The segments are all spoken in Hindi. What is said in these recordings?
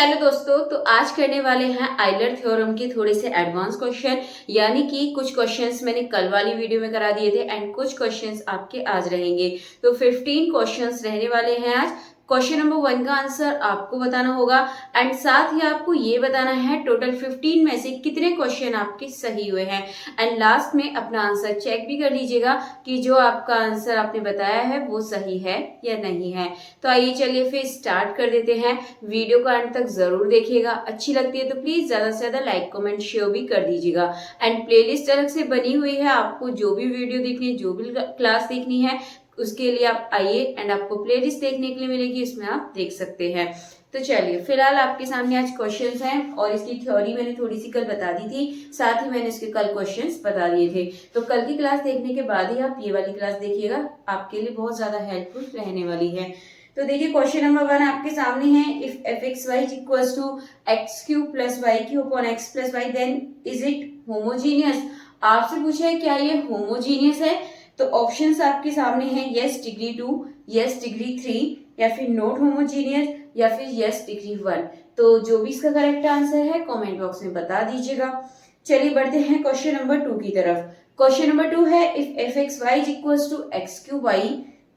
हेलो दोस्तों, तो आज करने वाले हैं आइलर थ्योरम के थोड़े से एडवांस क्वेश्चन। यानी कि कुछ क्वेश्चंस मैंने कल वाली वीडियो में करा दिए थे एंड कुछ क्वेश्चंस आपके आज रहेंगे। तो 15 क्वेश्चंस रहने वाले हैं आज। क्वेश्चन नंबर 1 का आंसर आपको बताना होगा एंड साथ ही आपको ये बताना है टोटल 15 में से कितने क्वेश्चन आपके सही हुए हैं। एंड लास्ट में अपना आंसर चेक भी कर लीजिएगा कि जो आपका आंसर आपने बताया है वो सही है या नहीं है। तो आइए चलिए फिर स्टार्ट कर देते हैं। वीडियो को अंत तक जरूर देखिएगा, अच्छी लगती है तो प्लीज ज्यादा से ज्यादा लाइक कमेंट शेयर भी कर दीजिएगा। एंड प्लेलिस्ट अलग से बनी हुई है, आपको जो भी वीडियो देखनी है, जो भी क्लास देखनी है, उसके लिए आप आइए एंड आपको प्लेलिस्ट देखने के लिए मिलेगी, इसमें आप देख सकते हैं। तो चलिए, फिलहाल आपके सामने आज क्वेश्चंस हैं और इसकी थ्योरी मैंने थोड़ी सी कल बता दी थी, साथ ही मैंने इसके कल क्वेश्चंस बता दिए थे। तो कल की क्लास देखने के बाद ही आप ये वाली क्लास देखिएगा, आपके लिए बहुत ज्यादा हेल्पफुल रहने वाली है। तो देखिए, क्वेश्चन नंबर 1 आपके सामने है। If f x y is equal to x cube plus y cube upon x plus y then is it homogeneous. आपसे पूछा है क्या ये होमोजीनियस है। तो ऑप्शंस आपके सामने हैं, यस डिग्री 2, यस डिग्री 3, या फिर नॉट होमोजीनियस, या फिर यस डिग्री 1। तो जो भी इसका करेक्ट आंसर है कमेंट बॉक्स में बता दीजिएगा। चलिए बढ़ते हैं क्वेश्चन नंबर 2 की तरफ। क्वेश्चन नंबर 2 है, if f x y is equal to x cube y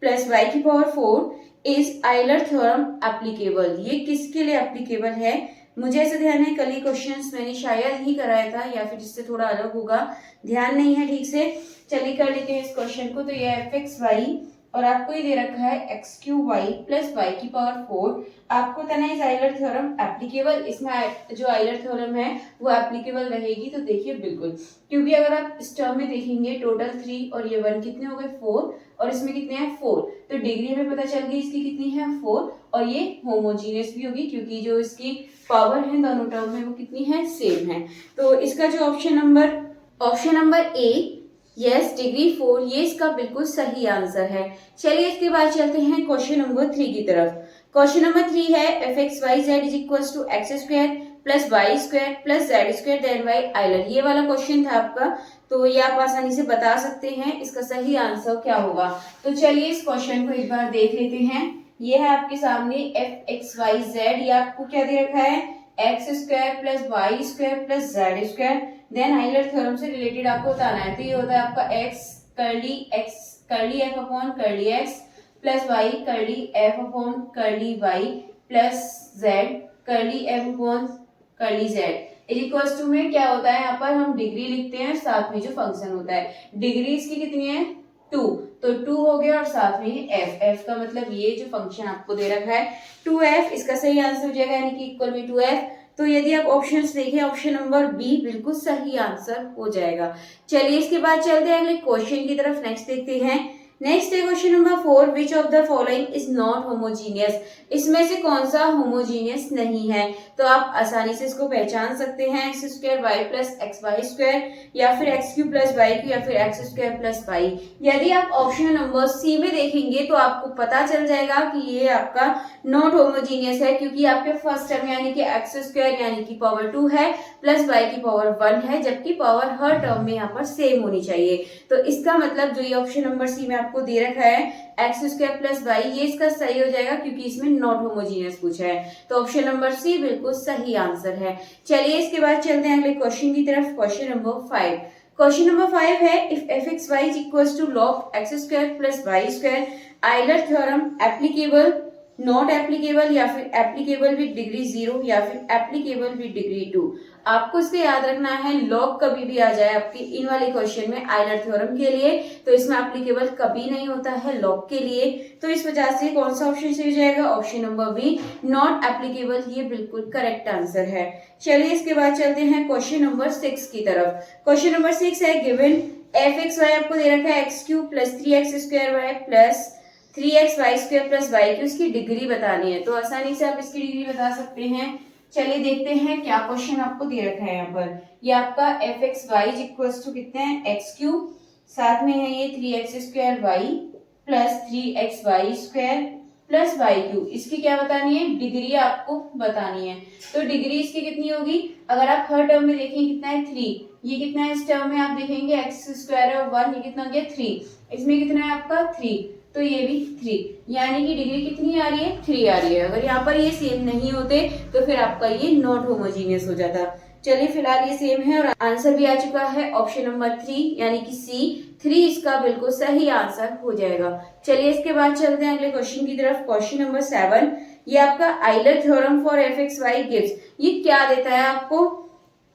plus y की पावर 4 इज आइलर थ्योरम एप्लीकेबल। ये किसके लिए एप्लीकेबल है? मुझे ऐसा ध्यान है कल ही क्वेश्चंस मैंने शायद ही कराया था या फिर इससे थोड़ा अलग होगा, ध्यान नहीं है ठीक से। चलिए कर लेते हैं इस क्वेश्चन को। तो ये एफ एक्स वाई और आपको ये दे रखा है x cube y plus y की पावर 4। आपको बताना है इस आइलर थ्योरम एप्लीकेबल। इसमें जो आइलर थ्योरम है वो एप्लीकेबल रहेगी। तो देखिए बिल्कुल, क्योंकि अगर आप इस टर्म में देखेंगे टोटल 3 और ये 1 कितने हो गए 4, और इसमें कितने हैं 4, तो डिग्री में पता चल गई इसकी कितनी है 4, और ये होमोजीनियस भी होगी क्योंकि जो इसकी पावर है दोनों टर्म में वो कितनी है, सेम है। तो इसका जो option number A yes degree 4, ये इसका बिल्कुल सही आंसर है। चलिए इसके बाद चलते हैं क्वेश्चन नंबर 3 की तरफ। क्वेश्चन नंबर 3 है, f x y z is equal to x square plus y square plus z square then y Euler. ये वाला क्वेश्चन था आपका, तो ये आप आसानी से बता सकते हैं इसका सही आंसर क्या होगा। तो चलिए इस क्वेश्चन को एक बार देख लेते हैं। ये है आपके सामने एफ एक्स वाई जेड, ये आपको क्या दे रखा है, x square plus y square plus z square. Then Euler theorem से रिलेटेड आपको बताना है। तो ये होता है आपका x curly f upon curly x plus y curly f upon curly y plus z curly f upon curly z is equals to में क्या होता है, यहाँ पर हम डिग्री लिखते हैं साथ में जो फंक्शन होता है। डिग्री इसकी कितनी है 2, तो 2 हो गया और साथ में एफ का मतलब ये जो फंक्शन आपको दे रखा है 2f, इसका सही आंसर हो जाएगा, यानी कि इक्वल में 2f। तो यदि आप ऑप्शंस देखें, ऑप्शन नंबर बी बिल्कुल सही आंसर हो जाएगा। चलिए इसके बाद चलते हैं अगले क्वेश्चन की तरफ, नेक्स्ट देखते हैं। नेक्स्ट है question number 4, which of the following is not homogeneous. इसमें से कौन सा होमोजीनियस नहीं है? तो आप आसानी से इसको पहचान सकते हैं, x square y plus x y square, या फिर x cube plus y cube, या फिर एक्स स्क्वायर प्लस वाई। यदि आप ऑप्शन नंबर सी में देखेंगे तो आपको पता चल जाएगा कि ये आपका नॉट होमोजीनियस है, क्योंकि आपके फर्स्ट टर्म यानी कि एक्स स्क्वायर यानी कि पावर 2 है प्लस वाई की पावर 1 है, जबकि पावर हर टर्म में यहाँ पर सेम होनी चाहिए। तो इसका मतलब जो ये ऑप्शन नंबर सी में आपको दे रखा है एक्स स्क्वायर प्लस वाई, ये इसका सही हो जाएगा क्योंकि इसमें नॉट होमोजीनियस पूछा है। तो ऑप्शन नंबर सी बिल्कुल सही आंसर है। चलिए इसके बाद चलते हैं अगले क्वेश्चन की तरफ। Question number 5। क्वेश्चन नंबर 5 है, if f x y is equal to log x square plus y square Euler theorem applicable, not applicable, या फिर एप्लीकेबल विद डिग्री 0, या फिर एप्लीकेबल विद डिग्री 2। आपको इसको याद रखना है, लॉग कभी भी आ जाए आपके इन वाले क्वेश्चन में आइलर थ्योरम के लिए तो इसमें एप्लीकेबल कभी नहीं होता है लॉग के लिए। तो इस वजह से कौन सा ऑप्शन सही हो जाएगा, option number B not applicable, ये बिल्कुल करेक्ट आंसर है। चलिए इसके बाद चलते हैं क्वेश्चन नंबर 6 की तरफ। क्वेश्चन नंबर 6 है, गिवन एफ एक्स वाई आपको दे रखा है x cube plus 3x square y plus 3x y square plus y की उसकी डिग्री बतानी है। तो आसानी से आप इसकी डिग्री बता सकते हैं। चलिए देखते हैं क्या क्वेश्चन आपको दे रखा है। यहाँ पर ये आपका f x y is equal to कितने हैं, एक्स क्यूब, साथ में है ये 3x square y plus 3x y square plus y cube. इसकी क्या बतानी है, डिग्री आपको बतानी है। तो डिग्री इसकी कितनी होगी, अगर आप हर टर्म में देखें कितना है 3, ये कितना है इस टर्म में आप देखेंगे एक्स स्क्वायर और 1, ये कितना हो गया 3, इसमें कितना है आपका 3, तो ये भी 3, यानी कि डिग्री कितनी आ रही है, 3 आ रही है। अगर यहाँ पर ये सेम नहीं होते तो फिर आपका ये नॉट होमोजीनियस हो जाता। चलिए फिलहाल ये सेम है और आंसर भी आ चुका है ऑप्शन नंबर 3 यानी कि C3 इसका बिल्कुल सही आंसर हो जाएगा। चलिए इसके बाद चलते हैं अगले क्वेश्चन की तरफ। क्वेश्चन नंबर 7, ये आपका Euler theorem for fxy gives, ये क्या देता है आपको,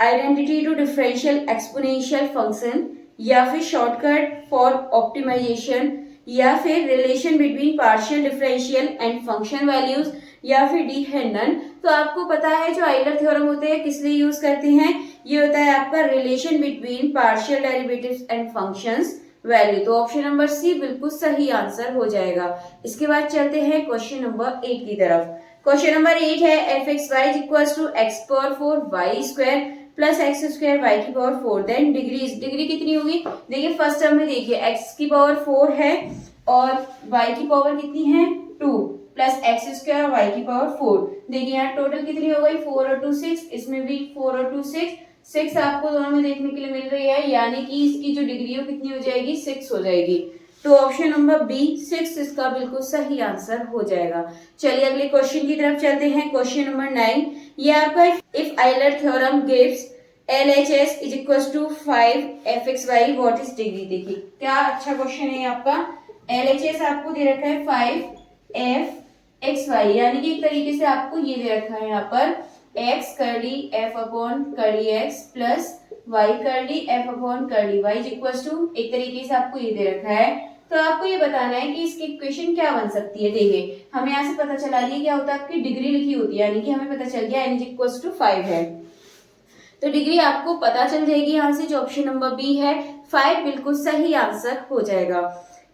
identity to differential exponential function, या फिर शॉर्टकट फॉर ऑप्टिमाइजेशन, या फिर relation between partial differential and function values, या फिर डी है नन। तो आपको पता है जो आइलर थ्योरम होते हैं किस लिए यूज करते हैं, ये होता है आपका relation between partial derivatives and functions value. तो ऑप्शन नंबर सी बिल्कुल सही आंसर हो जाएगा। इसके बाद चलते हैं क्वेश्चन नंबर 8 की तरफ। क्वेश्चन नंबर 8 है fxy equals to x power 4 y square plus x square y की पावर 4, देन डिग्री कितनी होगी। देखिए फर्स्ट टर्म में देखिए x की पावर 4 है और y की पावर कितनी है 2 प्लस एक्स स्क्वायर और वाई की पावर 4। देखिए यहाँ टोटल कितनी हो गई 4 और 2 6, इसमें भी 4 और 2 6 आपको दोनों में देखने के लिए मिल रही है, यानी कि इसकी जो डिग्री है कितनी हो जाएगी 6 हो जाएगी। तो ऑप्शन नंबर बी 6 इसका बिल्कुल सही आंसर हो जाएगा। चलिए अगले क्वेश्चन की तरफ चलते हैं। क्वेश्चन नंबर 9, ये आपका if Euler theorem gives LHS is equal to 5 fxy what is degree. देखिए क्या अच्छा क्वेश्चन है आपका। LHS आपको दे रखा है 5 fxy, यानी कि एक तरीके से आपको ये दे रखा है यहाँ पर x curly f upon curly x plus y curly f upon curly y is equal to, एक तरीके से आपको ये दे रखा है। तो आपको ये बताना है कि इसकी इक्वेशन क्या बन सकती है। देखिए हमें यहाँ से पता चला दिया क्या होता है, आपकी डिग्री लिखी होती है, यानी कि हमें पता चल गया n इज इक्वल टू 5 है, तो डिग्री आपको पता चल जाएगी यहाँ से। जो ऑप्शन नंबर बी है 5 बिल्कुल सही आंसर हो जाएगा।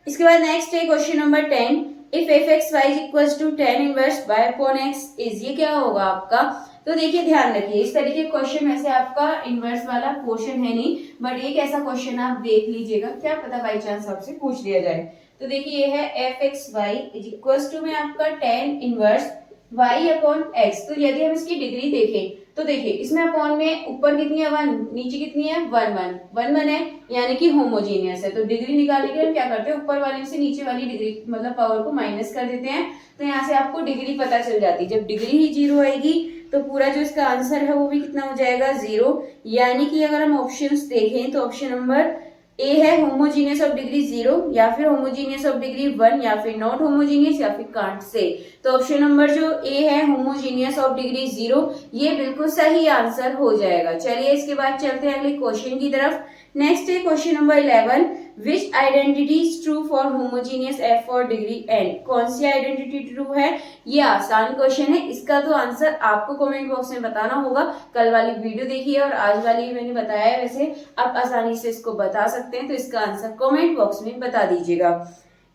इसके बाद नेक्स्ट है question number 10, if fxy is equal to tan inverse y upon x is, ये क्या होगा आपका। तो देखिए ध्यान रखिए इस तरीके के क्वेश्चन में से आपका इनवर्स वाला क्वेश्चन है नहीं, बट एक ऐसा क्वेश्चन आप देख लीजिएगा, क्या पता बाई चांस आपसे पूछ लिया जाए। तो देखिए ये है fxy इज इक्वल टू में आपका tan inverse y upon x। तो यदि हम इसकी डिग्री देखें तो देखिए इसमें अपॉन में ऊपर कितनी है 1, नीचे कितनी है 1 है, यानी कि होमोजीनियस है। तो डिग्री निकालने के लिए हम क्या करते हैं, ऊपर वाले से नीचे वाली डिग्री मतलब पावर को माइनस कर देते हैं। तो यहाँ से आपको डिग्री पता चल जाती है। जब डिग्री ही 0 आएगी तो पूरा जो इसका आंसर है वो भी कितना हो जाएगा 0। यानी कि अगर हम ऑप्शंस देखें तो ऑप्शन नंबर ए है होमोजीनियस ऑफ डिग्री 0, या फिर होमोजीनियस ऑफ डिग्री 1, या फिर नॉट होमोजीनियस, या फिर कांट से। तो ऑप्शन नंबर जो ए है होमोजीनियस ऑफ डिग्री 0, ये बिल्कुल सही आंसर हो जाएगा। चलिए इसके बाद चलते हैं अगले क्वेश्चन की तरफ। नेक्स्ट है question number 11, which identity is true for homogeneous F for degree n। कौन सी आइडेंटिटी ट्रू है, ये आसान क्वेश्चन है, इसका तो आंसर आपको कमेंट बॉक्स में बताना होगा। कल वाली वीडियो देखिए और आज वाली मैंने बताया है, वैसे आप आसानी से इसको बता सकते हैं, तो इसका आंसर कमेंट बॉक्स में बता दीजिएगा।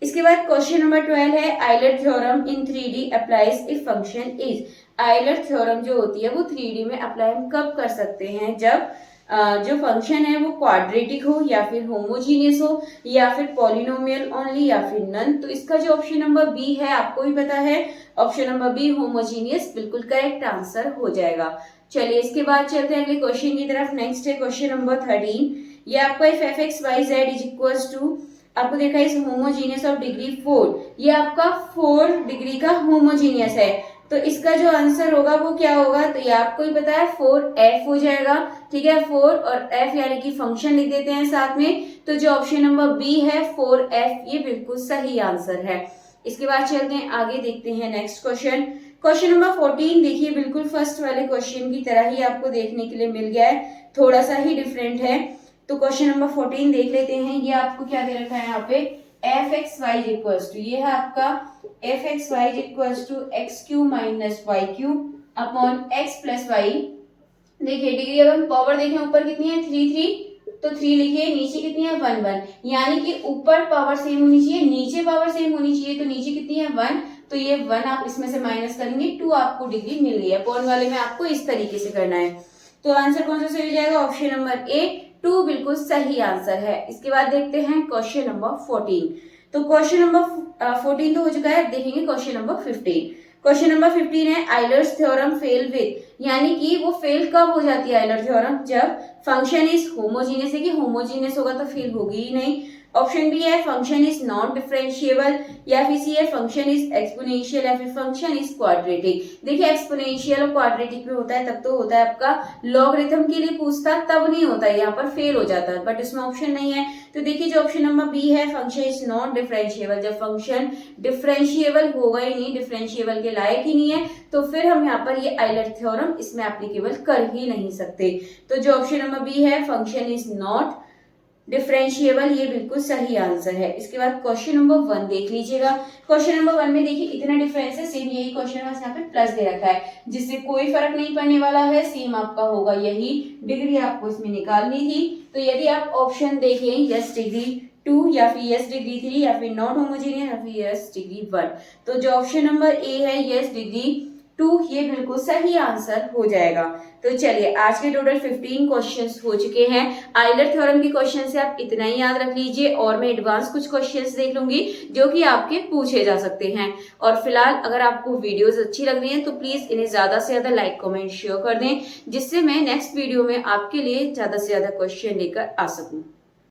इसके बाद क्वेश्चन नंबर 12 है Euler theorem in 3D applies if function is. Euler theorem जो होती है वो 3D में अप्लाई हम कब कर सकते हैं, जब जो फंक्शन है वो क्वाड्रेटिक हो, या फिर होमोजीनियस हो, या फिर पॉलिनोमियल ओनली, या फिर नन। तो इसका जो ऑप्शन नंबर बी है आपको भी पता है, ऑप्शन नंबर बी होमोजीनियस बिल्कुल करेक्ट आंसर हो जाएगा। चलिए इसके बाद चलते हैं अगले क्वेश्चन की तरफ। नेक्स्ट है क्वेश्चन नंबर 13, ये आपका if fxyz is equal to, आपको देखा इस होमोजीनियस ऑफ डिग्री 4, ये आपका 4 डिग्री का होमोजीनियस है, तो इसका जो आंसर होगा वो क्या होगा, तो ये आपको ही पता है 4f हो जाएगा। ठीक है 4 और f यानी कि फंक्शन लिख देते हैं साथ में, तो जो ऑप्शन नंबर बी है 4f ये बिल्कुल सही आंसर है। इसके बाद चलते हैं आगे, देखते हैं नेक्स्ट क्वेश्चन। क्वेश्चन नंबर 14 देखिए बिल्कुल फर्स्ट वाले क्वेश्चन की तरह ही आपको देखने के लिए मिल गया है, थोड़ा सा ही डिफरेंट है। तो क्वेश्चन नंबर 14 देख लेते हैं। ये आपको क्या दे रखा है यहाँ पे fxy इक्वल्स टू, ये है आपका fxy equals to x cube minus y cube upon x plus y. देखिए डिग्री अगर हम पावर देखें ऊपर कितनी है 3 तो 3 लिखिए, नीचे कितनी है 1 यानी कि ऊपर पावर सेम होनी चाहिए, नीचे पावर सेम होनी चाहिए। तो नीचे कितनी है 1, तो ये 1 आप इसमें से माइनस करेंगे 2 आपको डिग्री मिल गई है। अपॉन वाले में आपको इस तरीके से करना है। तो आंसर कौन सा सही हो जाएगा, ऑप्शन नंबर ए 2 बिल्कुल सही आंसर है। इसके बाद देखते हैं क्वेश्चन नंबर 14। तो क्वेश्चन नंबर 14 तो हो चुका है, देखेंगे क्वेश्चन नंबर 15। क्वेश्चन नंबर 15 है आइलर्स थ्योरम फेल विद, यानी कि वो फेल कब हो जाती है आइलर थ्योरम, जब फंक्शन इज होमोजीनियस है, कि होमोजीनियस होगा तो फेल होगी ही नहीं। ऑप्शन बी है फंक्शन इज नॉट डिफरेंशिएबल, या फिर सी है फंक्शन इज एक्सपोनेंशियल, या फिर फंक्शन इज क्वाड्रेटिक। देखिए एक्सपोनेंशियल और क्वाड्रेटिक में होता है तब तो होता है आपका लॉगरिथम के लिए पूछता, तब नहीं होता है, यहाँ पर फेल हो जाता है, बट इसमें ऑप्शन नहीं है। तो देखिए जो ऑप्शन नंबर बी है फंक्शन इज नॉट डिफरेंशिएबल, जब फंक्शन डिफरेंशिएबल होगा ही नहीं, डिफरेंशिएबल के लायक ही नहीं है, तो फिर हम यहाँ पर ये आइलर थ्योरम इसमें एप्लीकेबल कर ही नहीं सकते। तो जो ऑप्शन नंबर बी है फंक्शन इज नॉट डिफरेंशिएबल, ये बिल्कुल सही आंसर है। इसके बाद क्वेश्चन नंबर 1 देख लीजिएगा। क्वेश्चन नंबर 1 में देखिए इतना डिफरेंस है, सेम यही क्वेश्चन बस यहाँ पे प्लस दे रखा है, जिससे कोई फर्क नहीं पड़ने वाला है, सेम आपका होगा यही, डिग्री आपको इसमें निकालनी थी। तो यदि आप ऑप्शन देखें यस डिग्री 2 या फिर यस डिग्री 3 या फिर नॉट होमोजेनियस या फिर यस डिग्री 1, तो जो ऑप्शन नंबर ए है यस डिग्री 2 ये बिल्कुल सही आंसर हो जाएगा। तो चलिए आज के टोटल 15 क्वेश्चंस हो चुके हैं। आइलर थ्योरम के क्वेश्चन से आप इतना ही याद रख लीजिए, और मैं एडवांस कुछ क्वेश्चंस देख लूंगी जो कि आपके पूछे जा सकते हैं। और फिलहाल अगर आपको वीडियोस अच्छी लग रही हैं तो प्लीज इन्हें ज्यादा से ज्यादा लाइक कमेंट शेयर कर दें, जिससे मैं नेक्स्ट वीडियो में आपके लिए ज्यादा से ज्यादा क्वेश्चन लेकर आ सकूं।